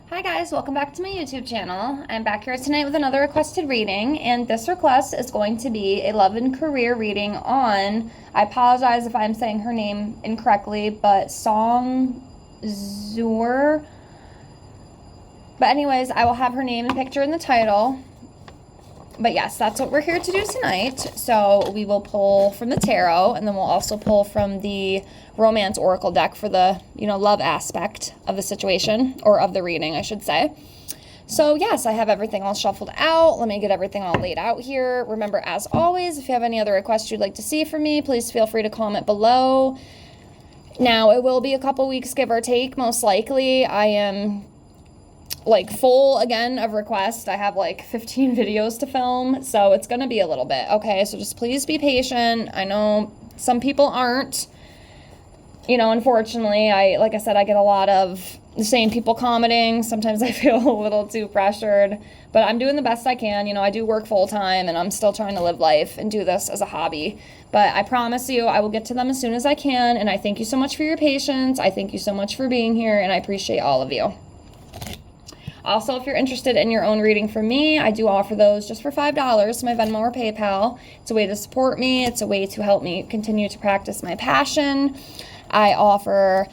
Hi guys, welcome back to my YouTube channel. I'm back here tonight with another requested reading, and this request is going to be a love and career reading on, I apologize if I'm saying her name incorrectly, but Song Zuer. But anyways, I will have her name and picture in the title. But yes, that's what we're here to do tonight. So we will pull from the tarot, and then we'll also pull from the romance oracle deck for the, love aspect of the situation, or of the reading, I should say. So yes, I have everything all shuffled out. Let me get everything all laid out here. Remember, as always, if you have any other requests you'd like to see from me, please feel free to comment below. Now, it will be a couple weeks, give or take, most likely. I am full again of requests. I have 15 videos to film, so it's gonna be a little bit, okay? So just please be patient. I know some people aren't, unfortunately. Like I said, I get a lot of the same people commenting. Sometimes I feel a little too pressured, but I'm doing the best I can. I do work full-time, and I'm still trying to live life and do this as a hobby, but I promise you I will get to them as soon as I can. And I thank you so much for your patience. I thank you so much for being here, and I appreciate all of you. Also, if you're interested in your own reading from me, I do offer those just for $5 to my Venmo or PayPal. It's a way to support me. It's a way to help me continue to practice my passion. I offer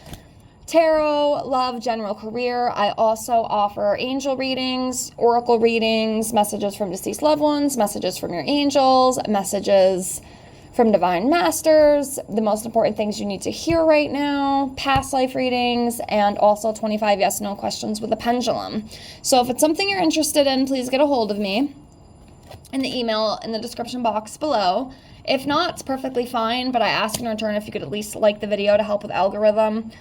tarot, love, general career. I also offer angel readings, oracle readings, messages from deceased loved ones, messages from your angels, messages from divine masters, the most important things you need to hear right now, past life readings, and also 25 yes/no questions with a pendulum. So if it's something you're interested in, please get a hold of me in the email in the description box below. If not, it's perfectly fine, but I ask in return if you could at least like the video to help with algorithm,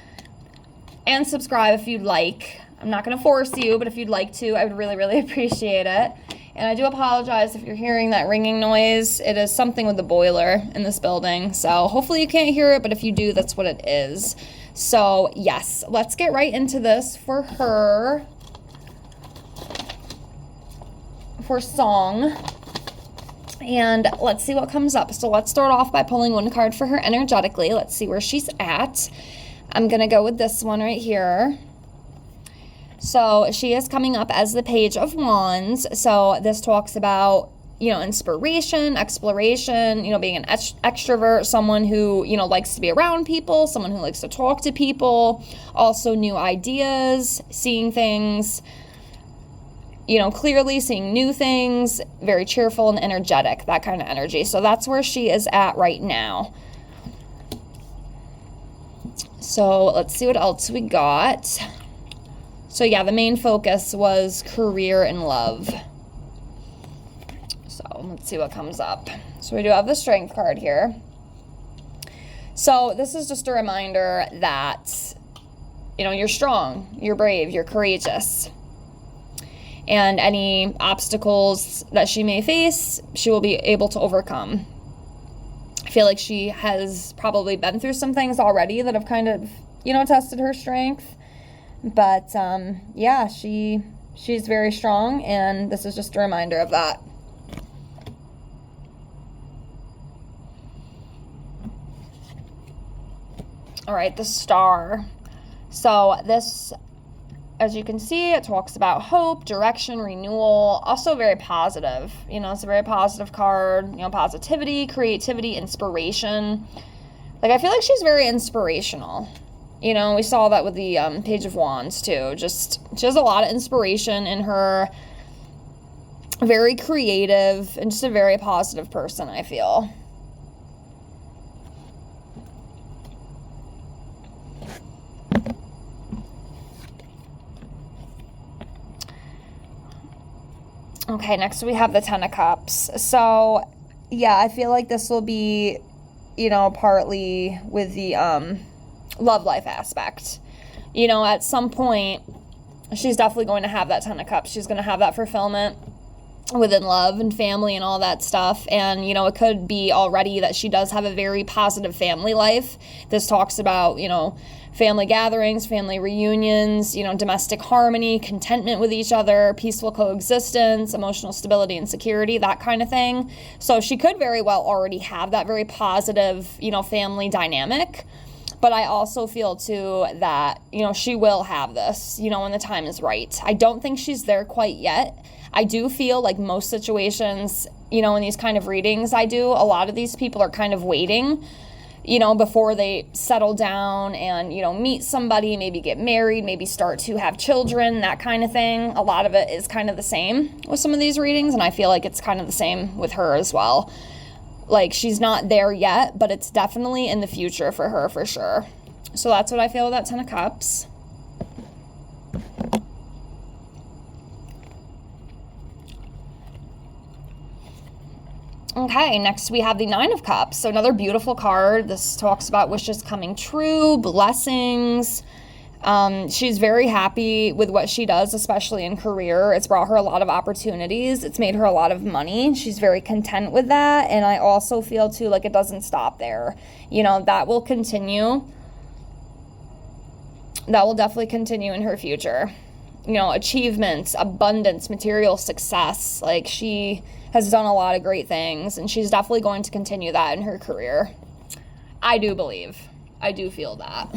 and subscribe if you'd like. I'm not going to force you, but if you'd like to, I would really, really appreciate it. And I do apologize if you're hearing that ringing noise. It is something with the boiler in this building. So hopefully you can't hear it, but if you do, that's what it is. So yes, let's get right into this for her, for Song. And let's see what comes up. So let's start off by pulling one card for her energetically. Let's see where she's at. I'm going to go with this one right here. So she is coming up as the Page of Wands. So this talks about, inspiration, exploration, being an extrovert, someone who, likes to be around people, someone who likes to talk to people, also new ideas, seeing things, clearly, seeing new things, very cheerful and energetic, that kind of energy. So that's where she is at right now. So let's see what else we got. So yeah, the main focus was career and love. So let's see what comes up. So we do have the Strength card here. So this is just a reminder that, you're strong, you're brave, you're courageous. And any obstacles that she may face, she will be able to overcome. I feel like she has probably been through some things already that have kind of, tested her strength. But yeah, she's very strong, and this is just a reminder of that. All right, the Star. So this, as you can see, it talks about hope, direction, renewal, also very positive. It's a very positive card, positivity, creativity, inspiration. I feel like she's very inspirational. We saw that with the Page of Wands too. Just, she has a lot of inspiration in her, very creative, and just a very positive person, I feel. Okay, next we have the Ten of Cups. So, yeah, I feel like this will be, partly with the love life aspect. At some point, she's definitely going to have that Ten of Cups. She's going to have that fulfillment within love and family and all that stuff. And, it could be already that she does have a very positive family life. This talks about, family gatherings, family reunions, domestic harmony, contentment with each other, peaceful coexistence, emotional stability and security, that kind of thing. So she could very well already have that very positive, family dynamic. But I also feel too that, she will have this, when the time is right. I don't think she's there quite yet. I do feel like most situations, in these kind of readings I do, a lot of these people are kind of waiting, before they settle down and, meet somebody, maybe get married, maybe start to have children, that kind of thing. A lot of it is kind of the same with some of these readings, and I feel like it's kind of the same with her as well. Like, she's not there yet, but it's definitely in the future for her, for sure. So that's what I feel with that 10 of Cups. Okay, next we have the 9 of Cups. So another beautiful card. This talks about wishes coming true, blessings. She's very happy with what she does, especially in career. It's brought her a lot of opportunities. It's made her a lot of money. She's very content with that. And I also feel too like it doesn't stop there. That will continue. That will definitely continue in her future. Achievements, abundance, material success. Like, she has done a lot of great things, and she's definitely going to continue that in her career. I do believe. I do feel that.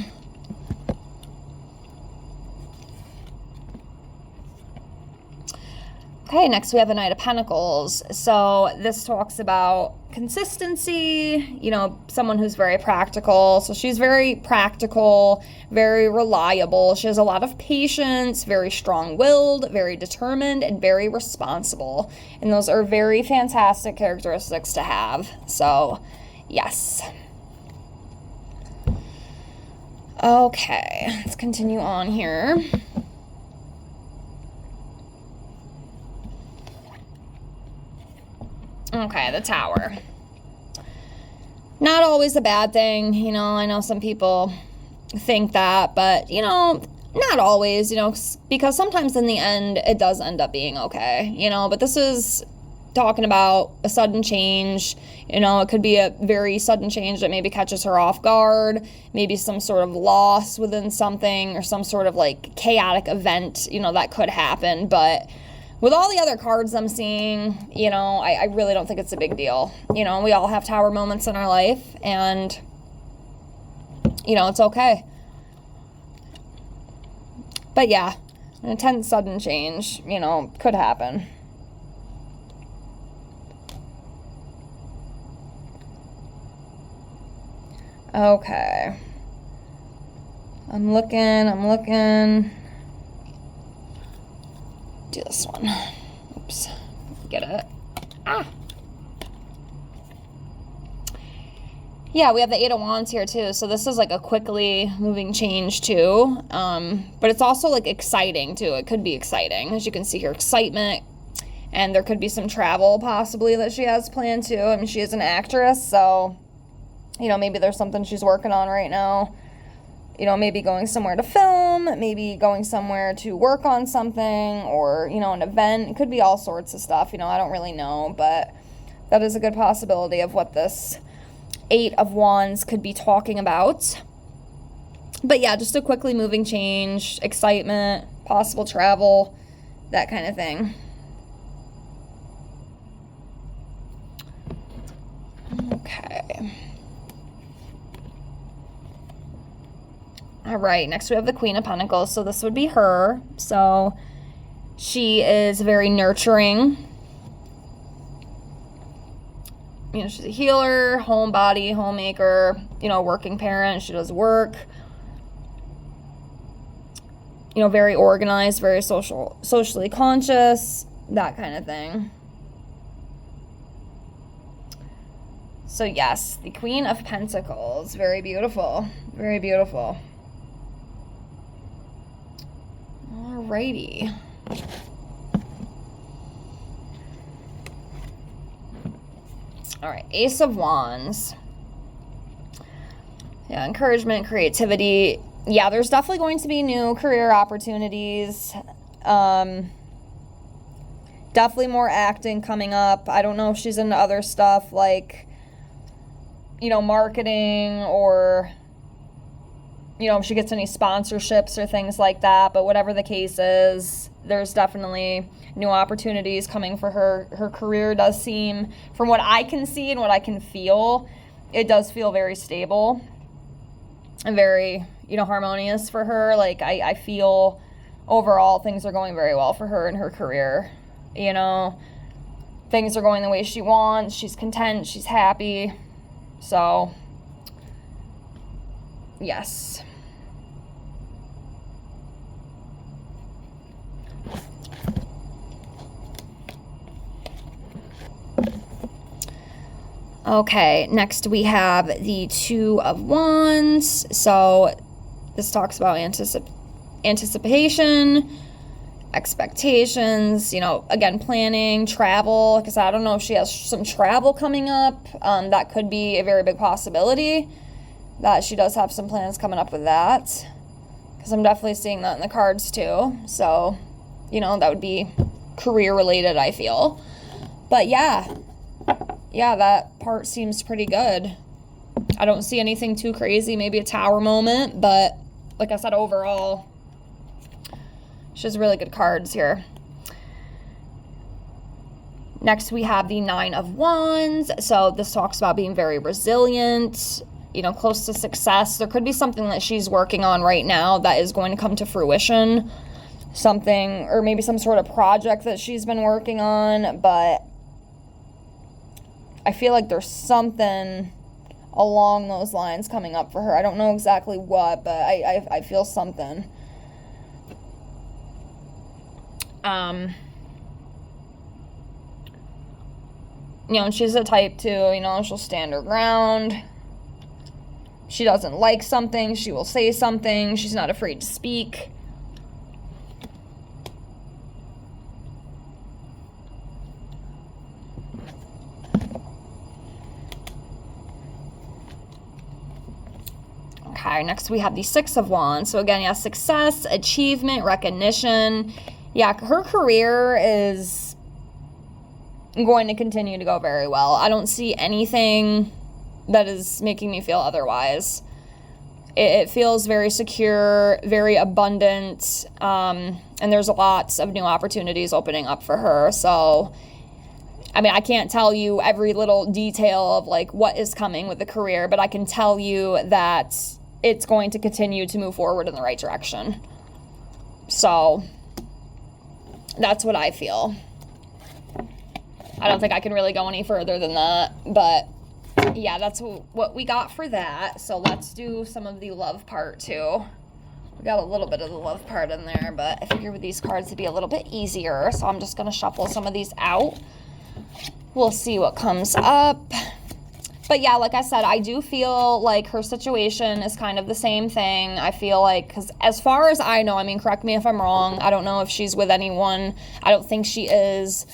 Okay, next we have the Knight of Pentacles. So this talks about consistency, someone who's very practical. So she's very practical, very reliable. She has a lot of patience, very strong-willed, very determined, and very responsible. And those are very fantastic characteristics to have. So, yes. Okay, let's continue on here. Okay, the Tower. Not always a bad thing, I know some people think that, but, not always, because sometimes in the end, it does end up being okay, but this is talking about a sudden change. It could be a very sudden change that maybe catches her off guard, maybe some sort of loss within something or some sort of like chaotic event, that could happen, but with all the other cards I'm seeing, I really don't think it's a big deal. We all have Tower moments in our life, and, it's okay. But yeah, an intense sudden change, could happen. Okay. I'm looking. Do this one. Oops. Get it. Yeah, we have the 8 of Wands here too. So this is like a quickly moving change too. But it's also like exciting too. It could be exciting. As you can see here, excitement. And there could be some travel possibly that she has planned too. I mean, she is an actress, so, maybe there's something she's working on right now. Maybe going somewhere to film, maybe going somewhere to work on something, or, an event. It could be all sorts of stuff, I don't really know, but that is a good possibility of what this 8 of Wands could be talking about. But yeah, just a quickly moving change, excitement, possible travel, that kind of thing. Okay. All right, next we have the Queen of Pentacles. So this would be her. So she is very nurturing. She's a healer, homebody, homemaker, working parent. She does work. Very organized, very socially conscious, that kind of thing. So yes, the Queen of Pentacles. Very beautiful. Very beautiful. Alrighty. Alright, Ace of Wands. Yeah, encouragement, creativity. Yeah, there's definitely going to be new career opportunities. Definitely more acting coming up. I don't know if she's into other stuff like, marketing, or if she gets any sponsorships or things like that, but whatever the case is, there's definitely new opportunities coming for her. Her career does seem, from what I can see and what I can feel, it does feel very stable. very, harmonious for her. Like, I feel overall things are going very well for her in her career. Things are going the way she wants. She's content. She's happy. So, yes. Okay, next we have the Two of Wands. So this talks about anticipation, expectations, again, planning, travel. Because I don't know if she has some travel coming up. That could be a very big possibility that she does have some plans coming up with that. Because I'm definitely seeing that in the cards too. So, that would be career related, I feel. But yeah, that part seems pretty good. I don't see anything too crazy, maybe a tower moment, but like I said, overall, she has really good cards here. Next, we have the Nine of Wands. So this talks about being very resilient, close to success. There could be something that she's working on right now that is going to come to fruition. Something, or maybe some sort of project that she's been working on, but I feel like there's something along those lines coming up for her. I don't know exactly what, but I feel something. And she's a type too, she'll stand her ground. She doesn't like something, she will say something. She's not afraid to speak. Okay, next we have the Six of Wands. So again, success, achievement, recognition. Her career is going to continue to go very well. I don't see anything that is making me feel otherwise. It feels very secure, very abundant, and there's lots of new opportunities opening up for her. So, I can't tell you every little detail of like what is coming with the career, but I can tell you that it's going to continue to move forward in the right direction. So that's what I feel. I don't think I can really go any further than that, but yeah, that's what we got for that. So let's do some of the love part too. We got a little bit of the love part in there, but I figured with these cards it'd be a little bit easier. So I'm just going to shuffle some of these out. We'll see what comes up. But yeah, like I said, I do feel like her situation is kind of the same thing. I feel like, because as far as I know, correct me if I'm wrong, I don't know if she's with anyone. I don't think she is.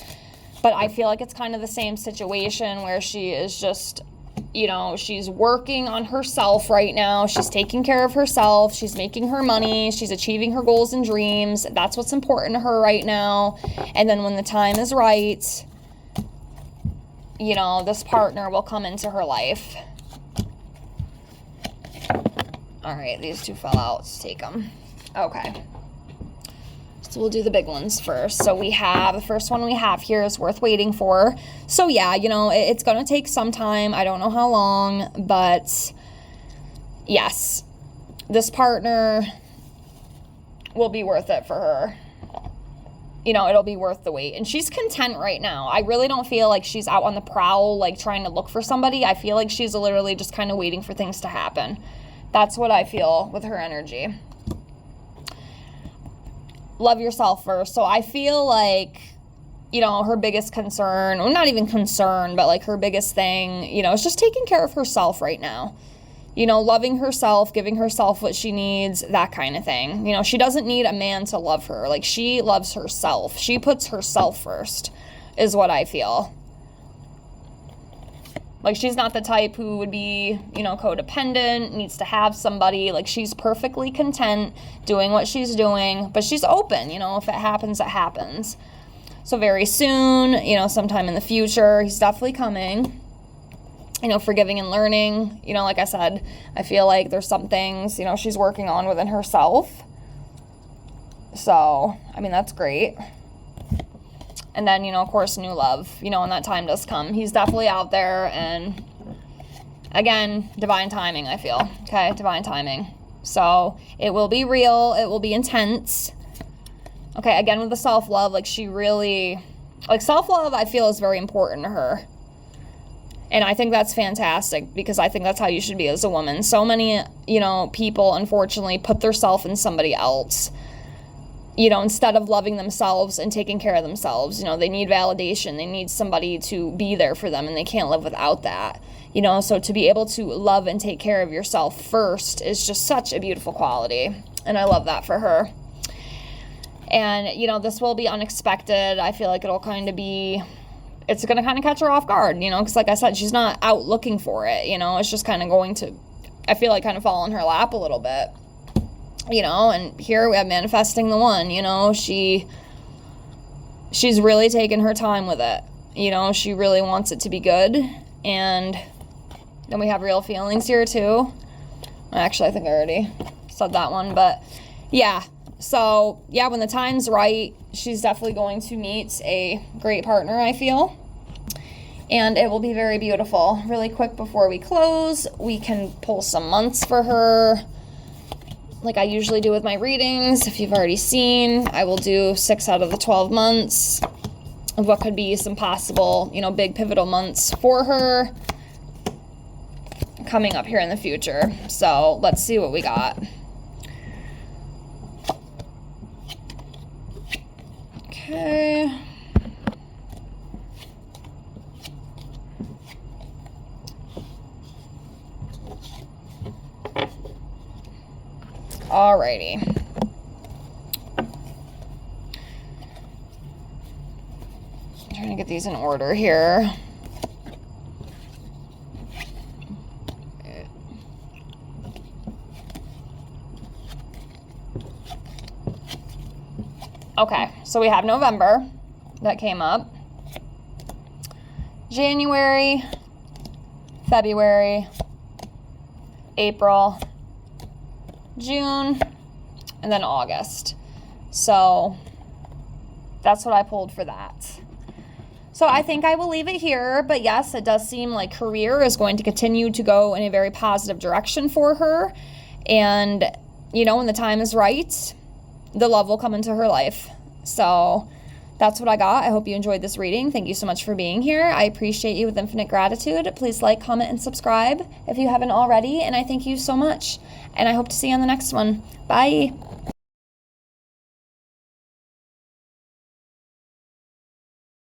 But I feel like it's kind of the same situation where she is just, she's working on herself right now. She's taking care of herself. She's making her money. She's achieving her goals and dreams. That's what's important to her right now. And then when the time is right, this partner will come into her life. All right, these two fell out. Let's take them. Okay. So we'll do the big ones first. So we have, the first one we have here is worth waiting for. So yeah, it's going to take some time. I don't know how long, but yes, this partner will be worth it for her. It'll be worth the wait. And she's content right now. I really don't feel like she's out on the prowl, like trying to look for somebody. I feel like she's literally just kind of waiting for things to happen. That's what I feel with her energy. Love yourself first. So I feel like, her biggest concern, or not even concern, but like her biggest thing, is just taking care of herself right now. Loving herself, giving herself what she needs, that kind of thing. She doesn't need a man to love her. Like, she loves herself. She puts herself first, is what I feel. Like, she's not the type who would be, codependent, needs to have somebody. Like, she's perfectly content doing what she's doing, but she's open, if it happens, it happens. So very soon, sometime in the future, he's definitely coming. Forgiving and learning. Like I said, I feel like there's some things, she's working on within herself. So, that's great. And then, of course, new love, when that time does come. He's definitely out there, and Again, divine timing, I feel. Okay, divine timing. So it will be real. It will be intense. Okay, again, with the self-love, like she really, like self-love, I feel is very important to her. And I think that's fantastic because I think that's how you should be as a woman. So many, you know, people, unfortunately, put their self in somebody else, you know, instead of loving themselves and taking care of themselves. You know, they need validation. They need somebody to be there for them, and they can't live without that. You know, so to be able to love and take care of yourself first is just such a beautiful quality. And I love that for her. And, you know, this will be unexpected. I feel like it'll kind of be, it's going to kind of catch her off guard, you know, because like I said, she's not out looking for it, you know, it's just kind of going to, I feel like, kind of fall in her lap a little bit, you know. And here we have manifesting the one, you know, she's really taken her time with it, you know, she really wants it to be good. And then we have real feelings here too. Actually, I think I already said that one, but yeah. So yeah, when the time's right, she's definitely going to meet a great partner, I feel. And it will be very beautiful. Really quick before we close, we can pull some months for her. Like I usually do with my readings. If you've already seen, I will do 6 out of the 12 months of what could be some possible, you know, big pivotal months for her coming up here in the future. So let's see what we got. Okay. Alrighty. I'm trying to get these in order here. Okay, so we have November that came up, January, February, April, June, and then August. So that's what I pulled for that. So I think I will leave it here, but yes, it does seem like career is going to continue to go in a very positive direction for her. And, you know, when the time is right, the love will come into her life. So that's what I got. I hope you enjoyed this reading. Thank you so much for being here. I appreciate you with infinite gratitude. Please like, comment, and subscribe if you haven't already. And I thank you so much. And I hope to see you on the next one. Bye.